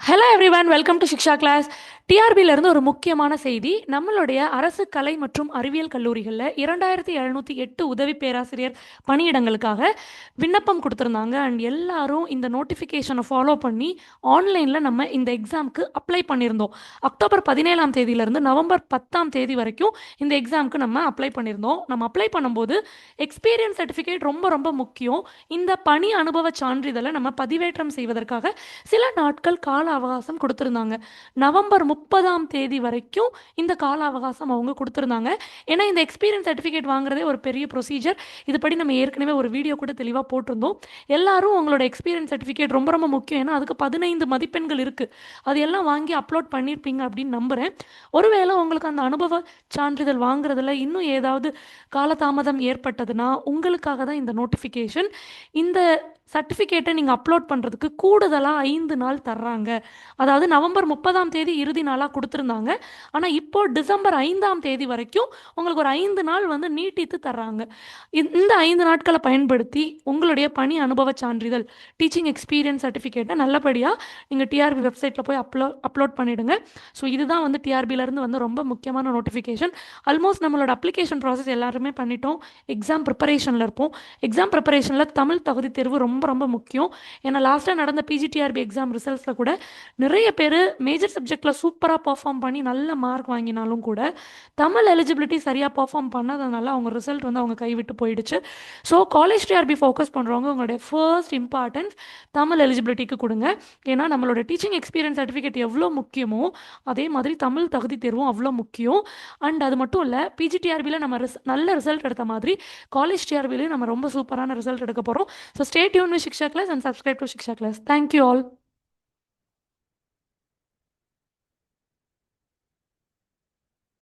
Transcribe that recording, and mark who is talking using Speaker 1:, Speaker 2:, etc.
Speaker 1: Hello everyone, welcome to Shiksha class. டிஆர்பியிலேருந்து ஒரு முக்கியமான செய்தி. நம்மளுடைய அரசு கலை மற்றும் அறிவியல் கல்லூரிகளில் 2708 உதவி பேராசிரியர் பணியிடங்களுக்காக விண்ணப்பம் கொடுத்துருந்தாங்க. அண்ட் எல்லாரும் இந்த நோட்டிஃபிகேஷனை ஃபாலோ பண்ணி ஆன்லைனில் நம்ம இந்த எக்ஸாமுக்கு அப்ளை பண்ணியிருந்தோம். அக்டோபர் 17ஆம் தேதியிலேருந்து நவம்பர் 10ஆம் தேதி வரைக்கும் இந்த எக்ஸாமுக்கு நம்ம அப்ளை பண்ணியிருந்தோம். நம்ம அப்ளை பண்ணும்போது எக்ஸ்பீரியன்ஸ் சர்டிஃபிகேட் ரொம்ப ரொம்ப முக்கியம். இந்த பணி அனுபவ சான்றிதழை நம்ம பதிவேற்றம் செய்வதற்காக சில நாட்கள் கால அவகாசம் கொடுத்துருந்தாங்க. நவம்பர் 30ஆம் தேதி வரைக்கும் இந்த கால அவகாசம் அவங்க கொடுத்துருந்தாங்க. ஏன்னா இந்த எக்ஸ்பீரியன்ஸ் சர்டிஃபிகேட் வாங்குறதே ஒரு பெரிய ப்ரொசீஜர். இதுபடி நம்ம ஏற்கனவே ஒரு வீடியோ கூட தெளிவாக போட்டிருந்தோம். எல்லாரும் உங்களோட எக்ஸ்பீரியன்ஸ் சர்டிஃபிகேட் ரொம்ப ரொம்ப முக்கியம். ஏன்னா அதுக்கு 15 மதிப்பெண்கள் இருக்குது. அது எல்லாம் வாங்கி அப்லோட் பண்ணியிருப்பீங்க அப்படின்னு நம்புகிறேன். ஒருவேளை உங்களுக்கு அந்த அனுபவ சான்றிதழ் வாங்குறதுல இன்னும் ஏதாவது காலதாமதம் ஏற்பட்டதுன்னா உங்களுக்காக தான் இந்த நோட்டிஃபிகேஷன். இந்த சர்டிஃபிகேட்டை நீங்கள் அப்லோட் பண்ணுறதுக்கு கூடுதலாக 5 நாள் தர்றாங்க. அதாவது நவம்பர் 30ஆம் தேதி இறுதி நாளாக கொடுத்துருந்தாங்க. ஆனால் இப்போ டிசம்பர் 5ஆம் தேதி வரைக்கும் உங்களுக்கு ஒரு 5 நாள் நீட்டித்து தர்றாங்க. இந்த 5 நாட்களை பயன்படுத்தி உங்களுடைய பணி அனுபவ சான்றிதழ் டீச்சிங் எக்ஸ்பீரியன்ஸ் சர்டிஃபிகேட்டை நல்லபடியாக நீங்கள் டிஆர்பி வெப்சைட்டில் போய் அப்லோட் பண்ணிவிடுங்க. ஸோ இதுதான் டிஆர்பியிலேருந்து ரொம்ப முக்கியமான நோட்டிஃபிகேஷன். ஆல்மோஸ்ட் நம்மளோட அப்ளிகேஷன் ப்ராசஸ் எல்லாருமே பண்ணிட்டோம். எக்ஸாம் ப்ரிப்பரேஷனில் இருப்போம். எக்ஸாம் ப்ரிப்பரேஷனில் தமிழ் தகுதி தேர்வு ரொம்ப ரொம்ப முக்கியம். ஏன்னா லாஸ்ட்டாக நடந்த பிஜிடிஆர்பி எக்ஸாம் ரிசல்ட்ஸில் கூட நிறைய பேர் மேஜர் சப்ஜெக்டில் சூப்பராக பர்ஃபார்ம் பண்ணி நல்ல மார்க் வாங்கினாலும் கூட தமிழ் எலிஜிபிலிட்டி சரியாக பர்ஃபார்ம் பண்ணாதனால அவங்க ரிசல்ட் அவங்க கைவிட்டு போயிடுச்சு. ஸோ காலேஜ் டிஆர்பி ஃபோக்கஸ் பண்ணுறவங்க உங்களுடைய ஃபர்ஸ்ட் இம்பார்ட்டன்ஸ் தமிழ் எலிஜிபிலிட்டிக்கு கொடுங்க. ஏன்னா நம்மளோட டீச்சிங் எக்ஸ்பீரியன்ஸ் சர்டிஃபிகேட் எவ்வளோ முக்கியமோ அதே மாதிரி தமிழ் தகுதி தேர்வும் அவ்வளோ முக்கியம். அண்ட் அது மட்டும் இல்லை, பிஜிடிஆர்பியில் நம்ம நல்ல ரிசல்ட் எடுத்த மாதிரி காலேஜ் டிஆர்பிலையும் நம்ம ரொம்ப சூப்பரான ரிசல்ட் எடுக்க போகிறோம். So stay tuned with Shiksha class and subscribe to Shiksha class. Thank you all.